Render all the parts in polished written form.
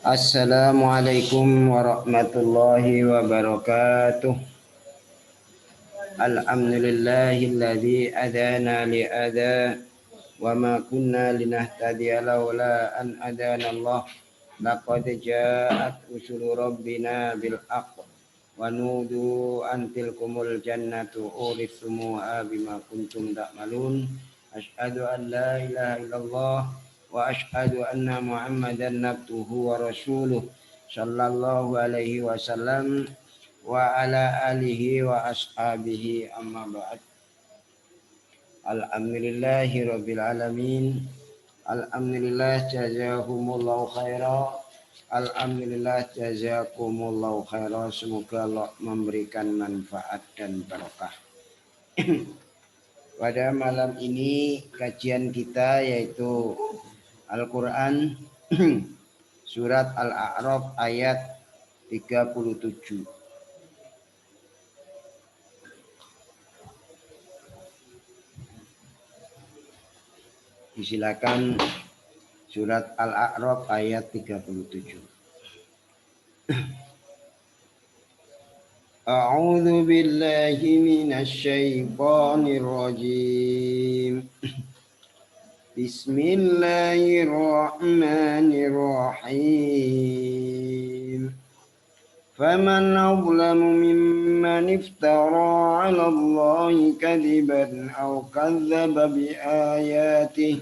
Assalamualaikum warahmatullahi wabarakatuh. Alhamdulillahilladzi adana li'adha wa ma kunna linahtadiya laula an adana Allah. Laqad ja'at rusulu rabbina bil haqq wa nudu an tilkumul jannatu urithumuha bima kuntum ta'malun. Asyhadu an la ilaha illallah wa asyhadu anna Muhammadan abduhu wa rasuluh sallallahu alaihi wasallam wa ala alihi wa ashabihi amma ba'd. Alhamdulillahi rabbil alamin. Alhamdulillah jazakumullahu khaira. Alhamdulillah jazakumullahu khaira. Semoga Allah memberikan manfaat dan barokah. Pada malam ini kajian kita yaitu Al-Quran surat Al-A'raf ayat 37. Disilakan surat Al-A'raf ayat 37. A'udzu billahi minasy syaithanir rajim. Bismillahirrahmanirrahim. Faman azlamu mimman iftara 'ala Allahi kadiban aw kadzdzaba biayatihi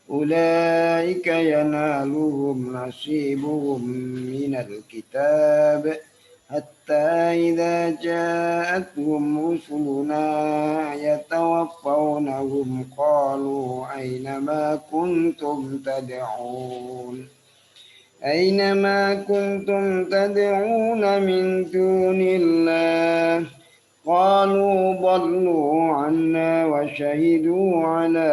ulaika yanaluhum nasibuhum minal kitab hatta idza ja'atuhum rusuluna yatawaffawnahum qalu aynama kuntum tad'un أينما كنتم تدعون من دون الله قالوا ضلوا عنا وشهدوا على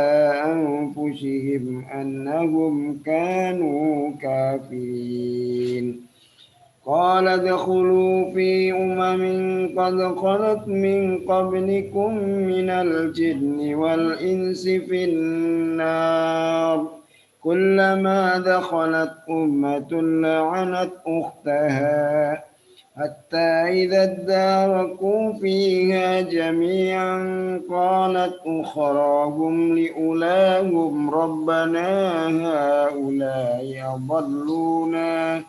أنفسهم أنهم كانوا كافرين قال ادخلوا في قد خلت من قبلكم من الجن والإنس في النار كلما دخلت أمة لعنت أختها حتى إذا اداركوا فيها جميعا قالت أخراهم لأولاهم ربنا هؤلاء أضلونا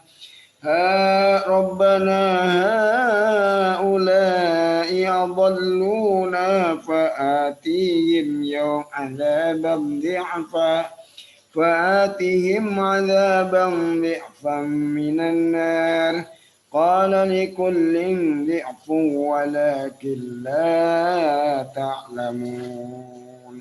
فآتهم عذابا ضعفا من النار قال لكل ضعف ولكن لا تعلمون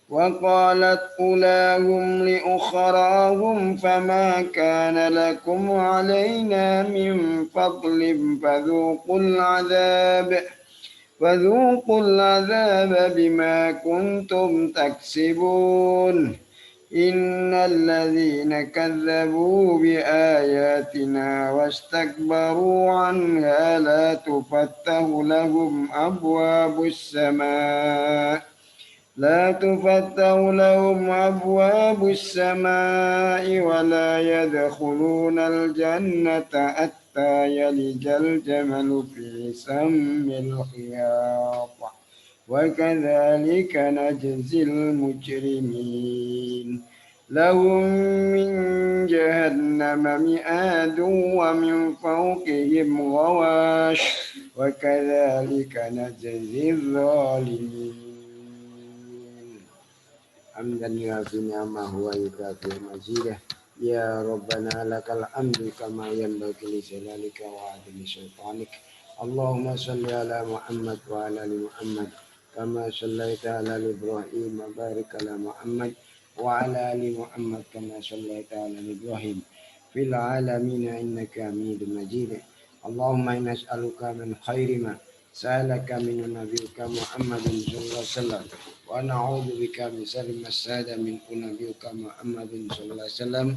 وقالت أولاهم لأخراهم فما كان لكم علينا من فضل فذوقوا العذاب بما كنتم تكسبون إن الذين كذبوا بآياتنا واستكبروا عنها لا تفتح لهم أبواب السماء ولا يدخلون الجنة حتى يلج الجمل في سم الخياط وكذلك نجزي المجرمين لهم من جهنم مئاد ومن فوقهم غواش وكذلك نجزي الظالمين حمدا يوافي نعمه ويكافئ مزيده يا ربنا لك الحمد كما ينبغي لجلالك وعظيم سلطانك اللهم صل على محمد وعلى آل محمد كما صليت على إبراهيم وبارك على محمد وعلى آل محمد كما صليت على إبراهيم في العالمين إنك حميد مجيد اللهم إنا نسألك من خير ما سألك من نبيك محمد صلى الله عليه وسلم ونعوذ بك من شر ما استعاذ منه نبيك محمد صلى الله عليه وسلم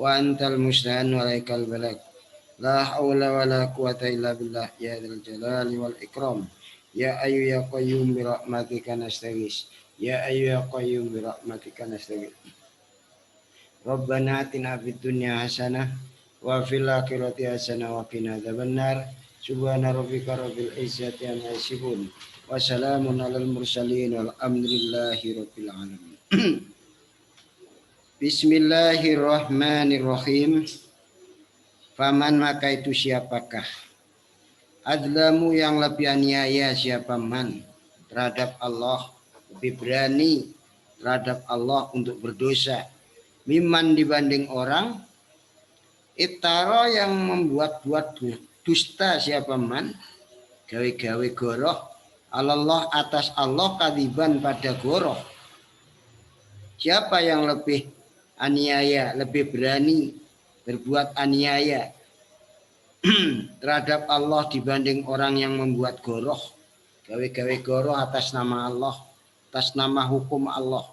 وأنت المستعان وعليك البلاغ La haula wa la quwata illa billah ya dzal jalali wal ikram. Ya ayyu ya qayyum bi rahmatika nastaghis. Ya ayyu ya qayyum bi rahmatika nastaghis. Rabbana atina fid dunya hasanah wa fil akhirati hasanah wa qina adzabannar. Subhana rabbika rabbil izzati amma yasifun. Wa salamun alal mursalin walhamdulillahi rabbil alamin. Bismillahirrahmanirrahim. Faman maka itu siapakah? Adlamu yang lebih aniaya siapa man terhadap Allah, lebih berani terhadap Allah untuk berdosa. Miman dibanding orang iftara yang membuat-buat dusta siapa man, gawe-gawe goroh Allah atas Allah kadiban pada goroh. Siapa yang lebih aniaya, lebih berani berbuat aniaya terhadap Allah dibanding orang yang membuat goroh, gawe-gawe goroh atas nama Allah, atas nama hukum Allah.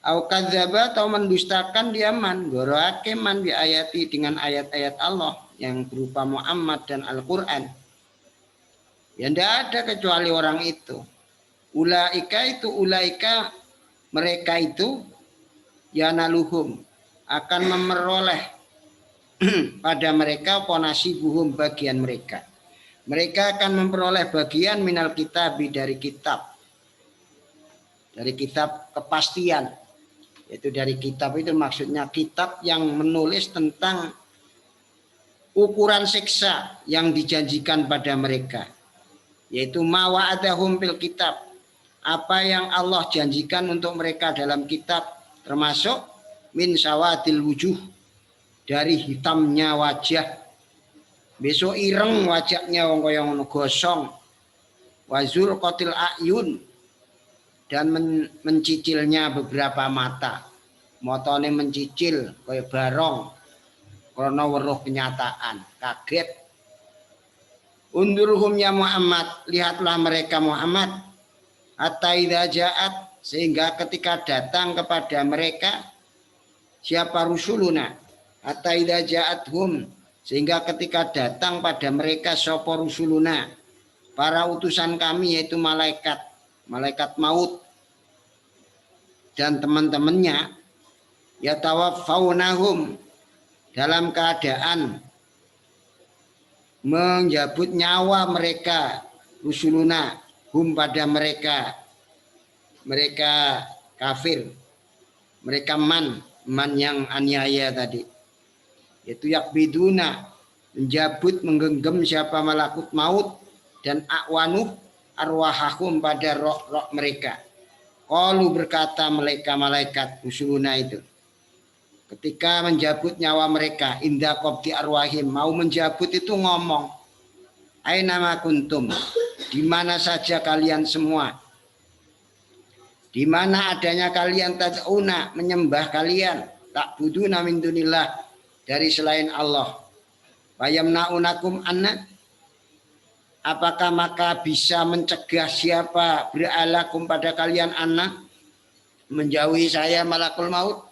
Au kadzdzaba atau mendustakan dia man, gorohake man bi ayati dengan ayat-ayat Allah yang berupa Muhammad dan Al-Qur'an. Ya tidak ada kecuali orang itu. Ulaika mereka itu yanaluhum akan memeroleh pada mereka ponasibuhum bagian mereka. Mereka akan memperoleh bagian minal kitab dari kitab. Dari kitab kepastian. Yaitu dari kitab itu maksudnya kitab yang menulis tentang ukuran siksa yang dijanjikan pada mereka. Yaitu ma wa'adahum fil kitab. Apa yang Allah janjikan untuk mereka dalam kitab termasuk min sawadil wujuh. Dari hitamnya wajah, besok ireng wajahnya wong kaya ngono gosong, wazur kotil ayun dan mencicilnya beberapa mata, motone mencicil kaya barong, karena weruh kenyataan, kaget. Undurhum ya Muhammad, lihatlah mereka Muhammad, hatta idza ja'at sehingga ketika datang kepada mereka siapa rusuluna. Hatta idza ja'athum sehingga ketika datang pada mereka sapa rusuluna para utusan kami yaitu malaikat maut dan teman-temannya yatawaffawnahum dalam keadaan menjabut nyawa mereka rusuluna hum pada mereka kafir, mereka man yang aniaya tadi. Itu yakbiduna menjabut menggenggam siapa malakut maut dan akwanuh arwahahum pada roh-roh mereka. Qalu berkata malaikat rusuluna itu ketika menjabut nyawa mereka inda qabdi arwahim mau menjabut itu ngomong aina ma kuntum di mana saja kalian semua, di mana adanya kalian tad'una menyembah kalian tak buduna min dunillah dari selain Allah. Fayamna'unakum anna apakah maka bisa mencegah siapa beralakum pada kalian anna menjauhi saya malakul maut?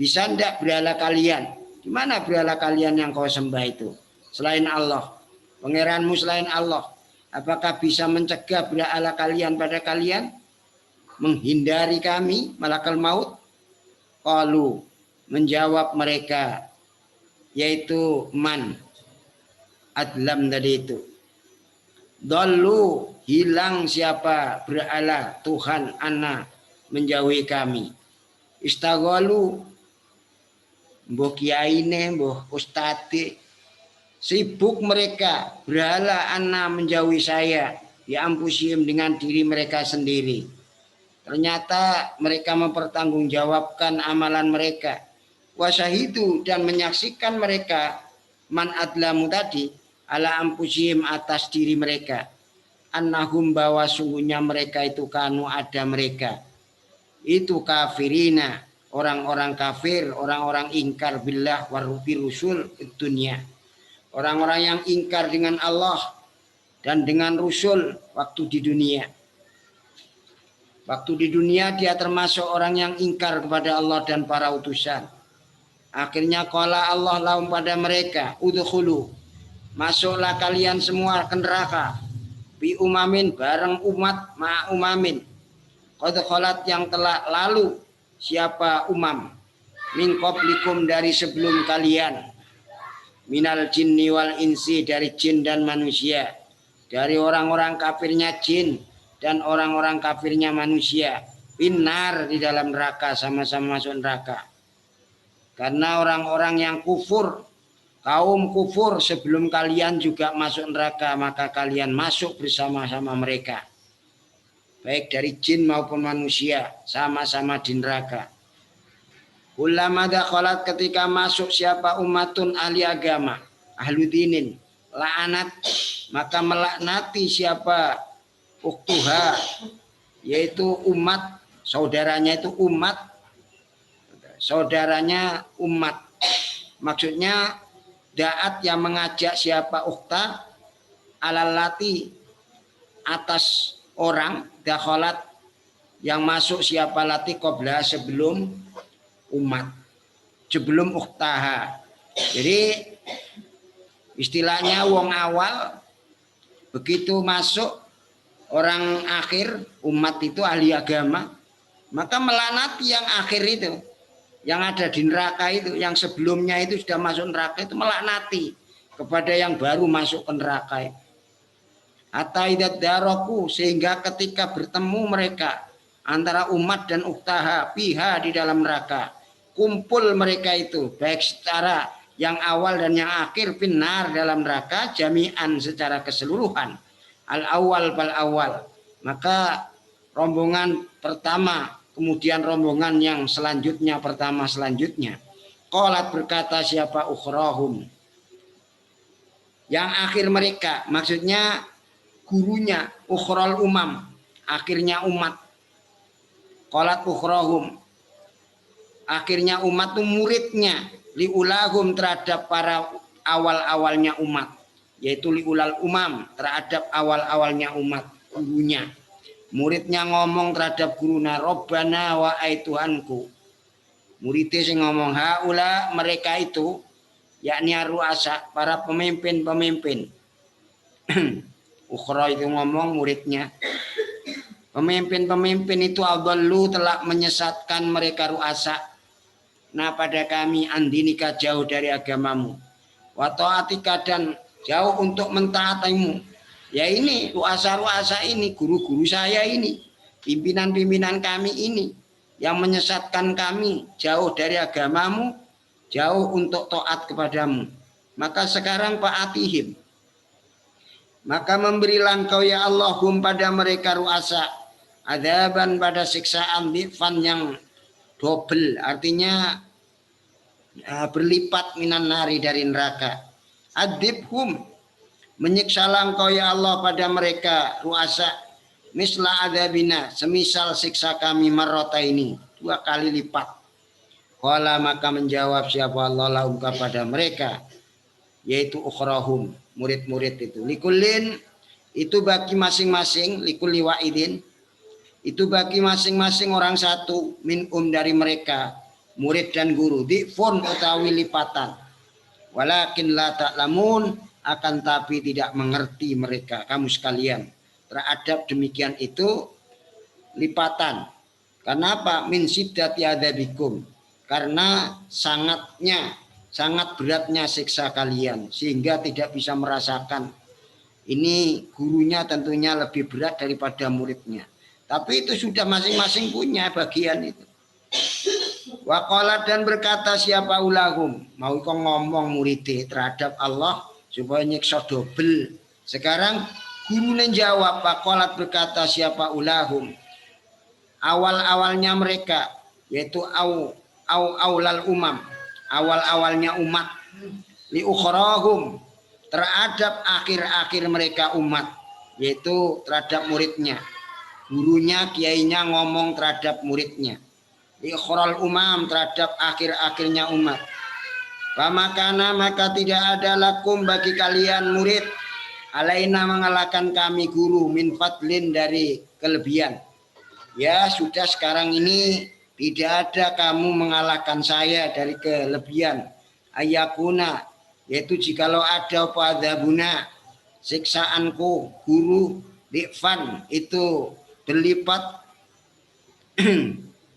Bisa enggak berhala kalian? Di mana berhala kalian yang kau sembah itu? Selain Allah. Pangeranmu selain Allah. Apakah bisa mencegah berhala kalian pada kalian? Menghindari kami malakul maut? Qalu menjawab mereka yaitu man adlam tadi itu dallu hilang siapa berhala Tuhan ana menjauhi kami istaghalu mbuh kiyaine mbuh ustadi sibuk mereka berhala ana menjauhi saya ya ampusihim dengan diri mereka sendiri. Ternyata mereka mempertanggungjawabkan amalan mereka. Wasyahidu dan menyaksikan mereka man adlamu tadi ala ampusihim atas diri mereka. Annahum bahwa sungguhnya mereka itu kanu ada mereka. Itu kafirina, orang-orang kafir, orang-orang ingkar billah warubi rusul dunia. Orang-orang yang ingkar dengan Allah dan dengan rusul waktu di dunia. Waktu di dunia dia termasuk orang yang ingkar kepada Allah dan para utusan. Akhirnya qala Allah lahum pada mereka, udkhulu, masuklah kalian semua ke neraka, bi umamin bareng umat ma umamin, qad khalat yang telah lalu, siapa umam, min qablikum dari sebelum kalian, minal jinni wal insi dari jin dan manusia, dari orang-orang kafirnya jin dan orang-orang kafirnya manusia, binar di dalam neraka, sama-sama masuk neraka. Karena orang-orang yang kufur, kaum kufur sebelum kalian juga masuk neraka, maka kalian masuk bersama-sama mereka. Baik dari jin maupun manusia, sama-sama di neraka. Ulama dakhalat ketika masuk siapa umatun ahli agama, ahlu dinin, la'anat, maka melaknati siapa uktuha, yaitu umat, saudaranya itu umat, saudaranya umat. Maksudnya da'at yang mengajak siapa ukhta alalati atas orang, dakhalat yang masuk siapa lati qabla sebelum umat, sebelum ukhtaha. Jadi istilahnya wong awal begitu masuk orang akhir, umat itu ahli agama, maka melaknati yang akhir itu, yang ada di neraka itu, yang sebelumnya itu sudah masuk neraka itu, melaknati kepada yang baru masuk ke neraka itu. Hatta idat daroku, sehingga ketika bertemu mereka antara umat dan uktaha piha di dalam neraka, kumpul mereka itu baik secara yang awal dan yang akhir finar dalam neraka jami'an secara keseluruhan, al awal bal awal, maka rombongan pertama kemudian rombongan yang selanjutnya, pertama selanjutnya. Qalat berkata siapa ukhrahum, yang akhir mereka, maksudnya gurunya, ukhral umam, akhirnya umat. Qalat ukhrahum, akhirnya umat itu muridnya, liulahum terhadap para awal-awalnya umat, yaitu liulal umam terhadap awal-awalnya umat, gurunya. Muridnya ngomong terhadap guruna, Robbana wa Tuhanku. Muridnya sing ngomong haula, mereka itu, yakni ruasa, para pemimpin-pemimpin. Ukhra itu ngomong muridnya, pemimpin-pemimpin itu adallu telah menyesatkan mereka ruasa. Nah pada kami andinika jauh dari agamamu, wa ta'atika dan jauh untuk mentaatimu. Ya ini ruasa-ruasa ini, guru-guru saya ini, pimpinan-pimpinan kami ini, yang menyesatkan kami jauh dari agamamu, jauh untuk taat kepadamu. Maka sekarang fa'atihim, maka memberilah engkau ya Allahum pada mereka ruasa, adzaban pada siksaan dhifan yang double, artinya berlipat minan nari dari neraka. Adzibhum, menyiksalah engkau ya Allah pada mereka ruasa, misla adzabina, semisal siksa kami marrota ini, 2 kali lipat. Qala maka menjawab siapa Allah lahum kepada mereka, yaitu ukhrahum, murid-murid itu, likullin itu bagi masing-masing, likulli wa'idin itu bagi masing-masing orang satu, min dari mereka, murid dan guru, dhifun utawi lipatan, walakin la ta'lamun, akan tapi tidak mengerti mereka, kamu sekalian, terhadap demikian itu lipatan. Karena apa? Min siddati adzabikum, karena sangat beratnya siksa kalian, sehingga tidak bisa merasakan. Ini gurunya tentunya lebih berat daripada muridnya, tapi itu sudah masing-masing punya bagian itu. Waqalat dan berkata siapa ulahum, mau kau ngomong muridnya terhadap Allah supaya nyiksa double. Sekarang guru menjawab, waqalat berkata siapa ulahum, awal-awalnya mereka, yaitu aulal umam, awal-awalnya umat, li ukhrahum terhadap akhir-akhir mereka umat, yaitu terhadap muridnya. Gurunya, kiainya ngomong terhadap muridnya, li ukhral umam terhadap akhir-akhirnya umat. Pamakana maka tidak ada lakum bagi kalian murid, alaina mengalahkan kami guru, min fadlin dari kelebihan. Ya sudah sekarang ini Tidak ada kamu mengalahkan saya dari kelebihan. Ayakuna, yaitu jikalau ada apa adzabuna, siksaanku guru dikfan itu berlipat.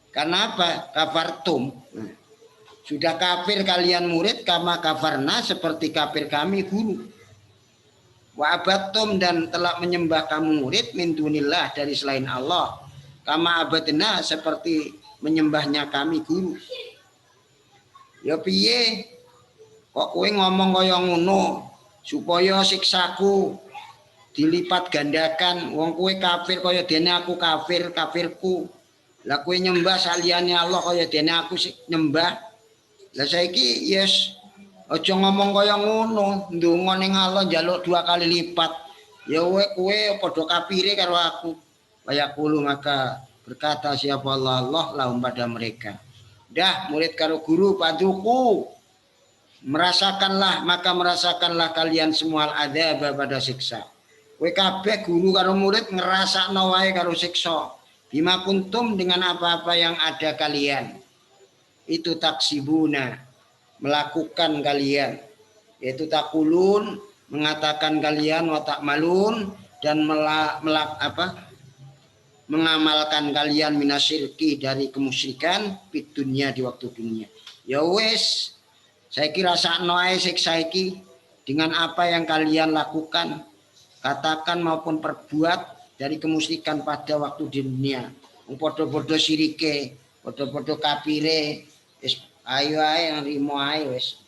Karena apa? Kafartum. Sudah kafir kalian murid, kama kafarna, seperti kafir kami guru. Wa abattum, dan telah menyembah kamu murid min dunillah, dari selain Allah. Kama abadna, seperti menyembahnya kami guru. Ya piye kok kowe ngomong kaya ngono, supaya siksaku dilipat gandakan. Wong kowe kafir kaya dene aku kafir, kafirku. Lah kowe nyembah saliyane Allah kaya dene aku nyembah. Lah saiki yes, aja ngomong kaya ngono, ndonga ning Allah njaluk 2 kali lipat. Ya kowe padha kafire karo aku. Kaya kulo, maka berkata siapa Allah lahum pada mereka. Dah murid karo guru paduku, merasakanlah, maka merasakanlah kalian semua adzab pada siksa. Kowe kabeh guru karo murid ngrasakno wae karo siksa. Bima kuntum, dengan apa-apa yang ada kalian. Itu taksibuna, melakukan kalian. Yaitu takulun, mengatakan kalian, wa ta'malun, dan mengamalkan kalian minasyirki, dari kemusyrikan, di dunia, di waktu dunia. Ya wes, saya kira sakno ae siksa iki dengan apa yang kalian lakukan, katakan maupun perbuat dari kemusyrikan pada waktu di dunia. Podo-podo sirike, podo-podo kafire, wis ayo ae nrimo ae wis.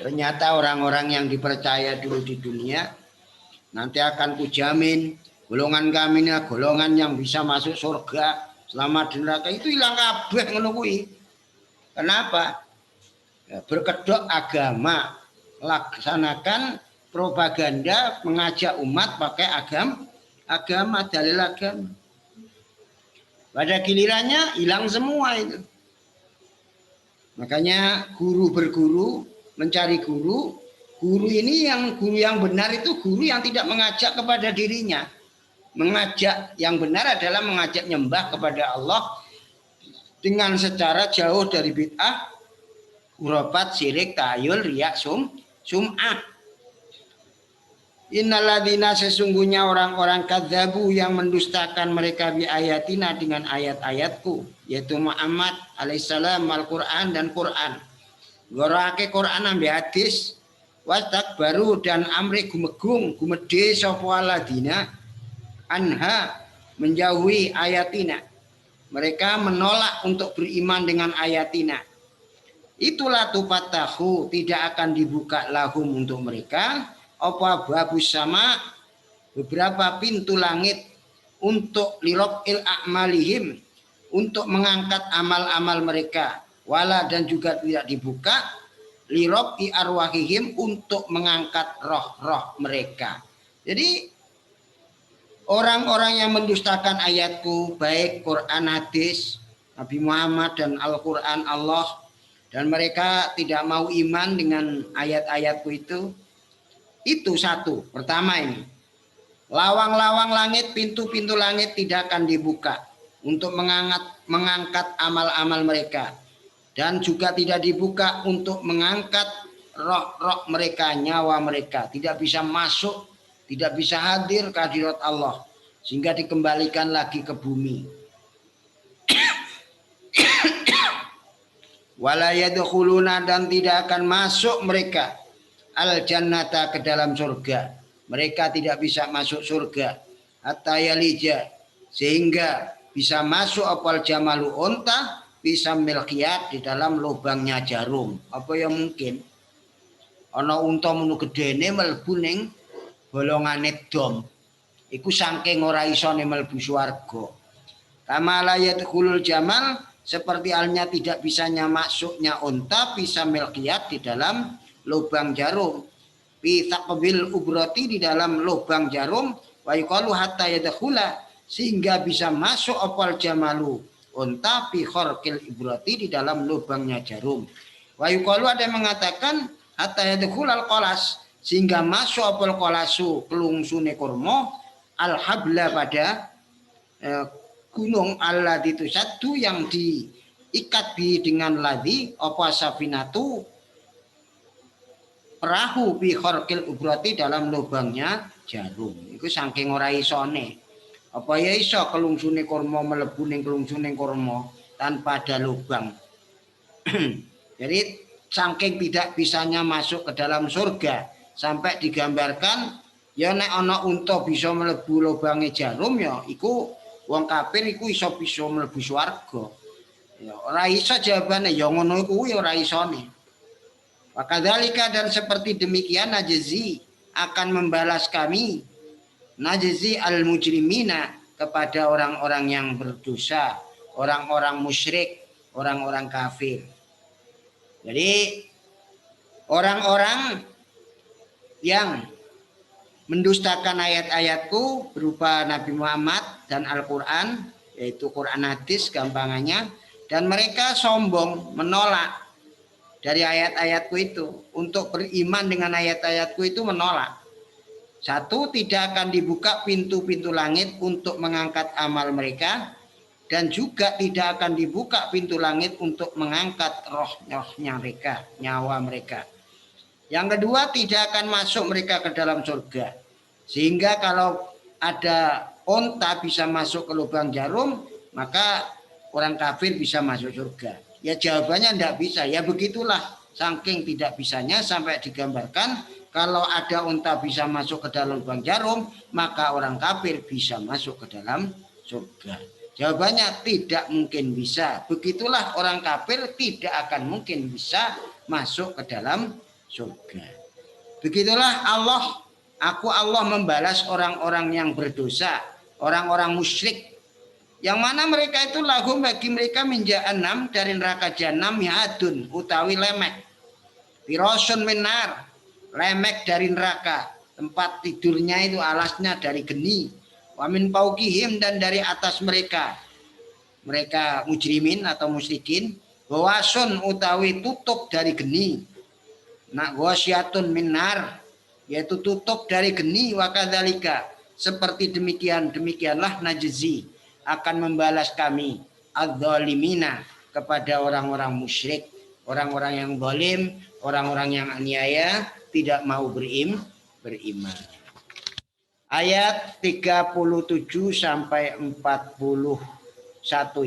Ternyata orang-orang yang dipercaya dulu di dunia nanti akan kujamin golongan kami ini golongan yang bisa masuk surga, selamat di neraka, itu hilang kabeh ngono kuwi. Kenapa? Ya, berkedok agama, laksanakan propaganda, mengajak umat pakai agama, dalil agama. Pada gilirannya hilang semua itu. Makanya guru berguru, mencari guru. Guru ini guru yang benar itu guru yang tidak mengajak kepada dirinya. Mengajak yang benar adalah mengajak nyembah kepada Allah dengan secara jauh dari bid'ah, khurafat, syirik, tayul, riya, sum'ah. Innalladzina, sesungguhnya orang-orang kadzabu yang mendustakan mereka bi ayatina, dengan ayat-ayatku, yaitu Muhammad alaihissalam, Al-Quran dan Quran. Gorake Quran ambil hadis, wastakbaru, dan amri gumegung, gumede sapa alladzina anha, menjauhi ayatina. Mereka menolak untuk beriman dengan ayatina. Itulah tufatahu, tidak akan dibuka lahum untuk mereka apa babus sama, beberapa pintu langit, untuk lirofil a'malihim, untuk mengangkat amal-amal mereka. Wala, dan juga tidak dibuka lirofi arwahihim, untuk mengangkat roh-roh mereka. Jadi orang-orang yang mendustakan ayatku, baik Quran, hadis Nabi Muhammad dan Al-Quran Allah, dan mereka tidak mau iman dengan ayat-ayatku itu satu. Pertama ini, lawang-lawang langit, pintu-pintu langit tidak akan dibuka untuk mengangkat amal-amal mereka, dan juga tidak dibuka untuk mengangkat roh-roh mereka, nyawa mereka, tidak bisa masuk, tidak bisa hadir ke hadirat Allah, sehingga dikembalikan lagi ke bumi. Wala yadkhuluna, dan tidak akan masuk mereka al-jannata, ke dalam surga. Mereka tidak bisa masuk surga. Hatta yalija, sehingga bisa masuk apal jamalu, unta, bisa milkiyat, di dalam lubangnya jarum. Apa yang mungkin? Ana unta munu gedene mlebu ning bolongane dom. Iku saking ora isone mlebu swarga. Kama la yadkhulul jamal, seperti halnya tidak bisanya masuknya unta, bisa milkiyat, di dalam lubang jarum. Fi taqbil ubrati, di dalam lubang jarum. Wa yuqalu hatta yadkhula, sehingga bisa masuk apal jamalu, unta, fi kharqil ibrati, di dalam lubangnya jarum. Wa yuqalu, ada yang mengatakan hatta yadkhulal qalas, sehingga masuk apal qalasu, kelungsune kurma, al habla, pada gunung alladzi tusaddu yang diikat dengan ladzi apa safinatu perahu bi kharqil ubrati dalam lubangnya jarum. Iku saking ora isone. Apa ya iso kelungsune kurma mlebu ning kelungsune kurma tanpa ada lubang. Jadi saking tidak bisanya masuk ke dalam surga sampai digambarkan ya nek ana unta bisa mlebu lubange jarum ya iku wong kafir iku iso bisa mlebu swarga. Ya ora iso jawabane ya ngono kuwi ora isone. Wakadzalika dan seperti demikian najzi akan membalas kami najzi al-mujrimina kepada orang-orang yang berdosa, orang-orang musyrik, orang-orang kafir. Jadi orang-orang yang mendustakan ayat-ayatku berupa Nabi Muhammad dan Al-Quran, yaitu Quran hadis gampangannya, dan mereka sombong menolak dari ayat-ayatku itu, untuk beriman dengan ayat-ayatku itu menolak. Satu, tidak akan dibuka pintu-pintu langit untuk mengangkat amal mereka, dan juga tidak akan dibuka pintu langit untuk mengangkat roh-rohnya mereka, nyawa mereka. Yang kedua, tidak akan masuk mereka ke dalam surga. Sehingga kalau ada onta bisa masuk ke lubang jarum, maka orang kafir bisa masuk surga. Ya jawabannya tidak bisa. Ya begitulah, saking tidak bisanya sampai digambarkan kalau ada onta bisa masuk ke dalam lubang jarum, maka orang kafir bisa masuk ke dalam surga. Jawabannya tidak mungkin bisa. Begitulah orang kafir tidak akan mungkin bisa masuk ke dalam surga. Begitulah Allah, Allah membalas orang-orang yang berdosa, orang-orang musyrik, yang mana mereka itu lahum bagi mereka min jahannam dari neraka jahanam yadun utawi lemek, firasun minar lemek dari neraka, tempat tidurnya itu alasnya dari geni, wamin paukihim dan dari atas mereka mujrimin atau musyrikin, bawasun utawi tutup dari geni, nak wasyatun minar yaitu tutup dari geni, wakadzalika seperti demikianlah najzi akan membalas kami adz-dzalimina kepada orang-orang musyrik, orang-orang yang zalim, orang-orang yang aniaya tidak mau beriman. Ayat 37 sampai 41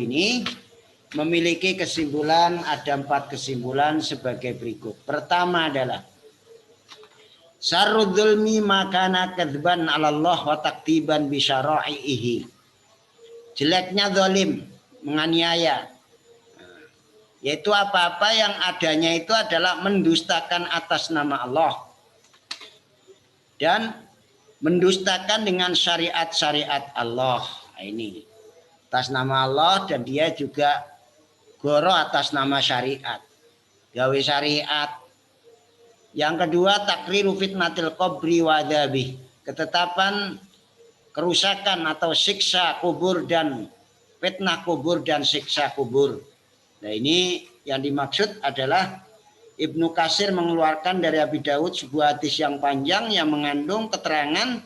ini memiliki kesimpulan, ada 4 kesimpulan sebagai berikut. Pertama adalah syarrudz dzulmi makana kadzban 'ala Allah wa takdiban bi syara'ihi. Jeleknya zalim, menganiaya, yaitu apa-apa yang adanya itu adalah mendustakan atas nama Allah dan mendustakan dengan syariat-syariat Allah. Ini atas nama Allah, dan dia juga goro atas nama syariat, gawe syariat. Yang kedua, takriru fitnatil qabri wa dzabih, ketetapan kerusakan atau siksa kubur dan fitnah kubur dan siksa kubur. Nah ini yang dimaksud adalah Ibnu Katsir mengeluarkan dari Abi Daud sebuah hadis yang panjang yang mengandung keterangan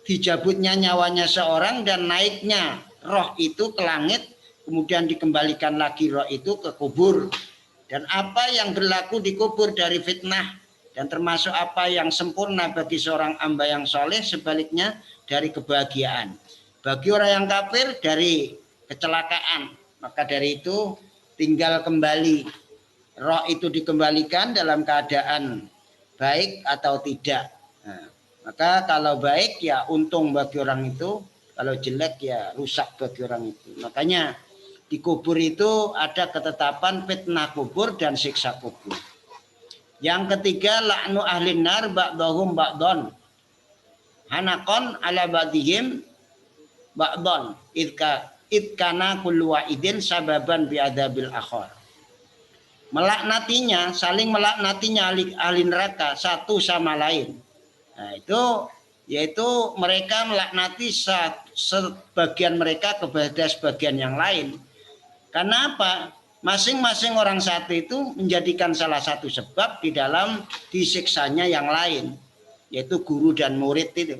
dicabutnya nyawanya seorang dan naiknya roh itu ke langit, kemudian dikembalikan lagi roh itu ke kubur. Dan apa yang berlaku di kubur dari fitnah, dan termasuk apa yang sempurna bagi seorang hamba yang soleh, sebaliknya dari kebahagiaan. Bagi orang yang kafir dari kecelakaan. Maka dari itu tinggal kembali. Roh itu dikembalikan dalam keadaan baik atau tidak. Nah, maka kalau baik ya untung bagi orang itu. Kalau jelek ya rusak bagi orang itu. Makanya di kubur itu ada ketetapan fitnah kubur dan siksa kubur. Yang ketiga, la'nu ahlin nar ba'dahum ba'don hanakon ala ba'dihim ba'don idkana kullu wa'idin sababan bi'adabil akhar. Melaknatinya, saling melaknatinya ahli neraka satu sama lain. Nah itu yaitu mereka melaknati sebagian mereka kepada sebagian yang lain. Karena apa? Masing-masing orang satu itu menjadikan salah satu sebab di dalam disiksanya yang lain, yaitu guru dan murid itu.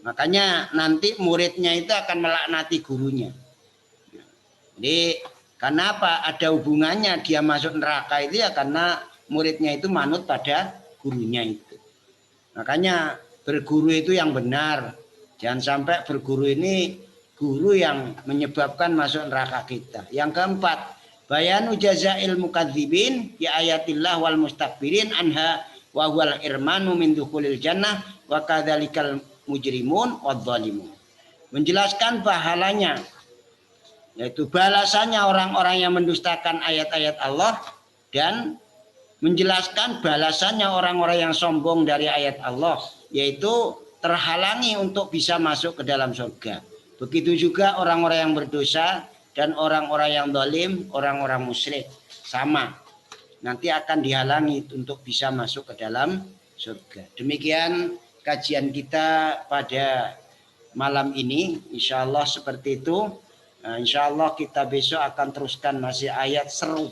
Makanya nanti muridnya itu akan melaknati gurunya. Jadi karena apa? Ada hubungannya dia masuk neraka itu ya karena muridnya itu manut pada gurunya itu. Makanya berguru itu yang benar. Jangan sampai berguru ini guru yang menyebabkan masuk neraka kita. Yang keempat, bayanu jazail mukadzibin ya ayatillah wal mustakbirin anha wa huwal irmanu min dukhulil jannah wa kadzalikal mujrimun wadzalimun. Menjelaskan pahalanya, yaitu balasannya orang-orang yang mendustakan ayat-ayat Allah, dan menjelaskan balasannya orang-orang yang sombong dari ayat Allah, yaitu terhalangi untuk bisa masuk ke dalam surga. Begitu juga orang-orang yang berdosa dan orang-orang yang zalim, orang-orang musyrik, sama. Nanti akan dihalangi untuk bisa masuk ke dalam surga. Demikian kajian kita pada malam ini. Insya Allah seperti itu. Nah, insya Allah kita besok akan teruskan masih ayat seru,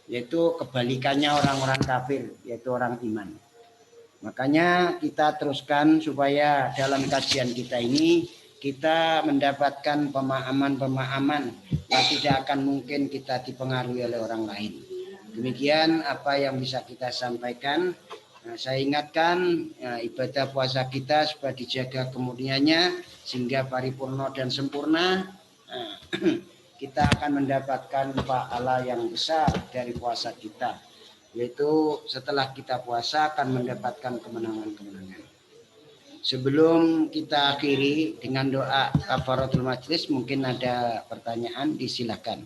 yaitu kebalikannya orang-orang kafir, yaitu orang iman. Makanya kita teruskan supaya dalam kajian kita ini kita mendapatkan pemahaman-pemahaman yang tidak akan mungkin kita dipengaruhi oleh orang lain. Demikian apa yang bisa kita sampaikan. Nah, saya ingatkan ibadah puasa kita supaya dijaga kemurniannya sehingga paripurna dan sempurna. Kita akan mendapatkan pahala yang besar dari puasa kita, yaitu setelah kita puasa akan mendapatkan kemenangan-kemenangan. Sebelum kita akhiri dengan doa kafaratul majlis, mungkin ada pertanyaan, disilakan.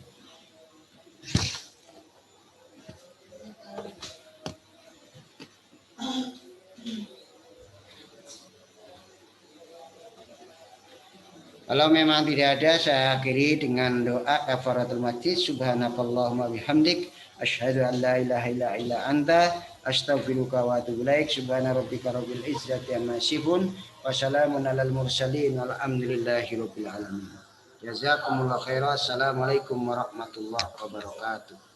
Kalau memang tidak ada, saya akhiri dengan doa kafaratul majlis. Subhanakallahumma bihamdik, asyhadu an la ilaha illa anta, astaghfiruka wa atubu ilaik. Subhana rabbika rabbil izzati amma yasifun, wa salamun alal mursalin, walhamdulillahi rabbil alamin. Jazakumullah khairan. Assalamualaikum warahmatullahi wabarakatuh.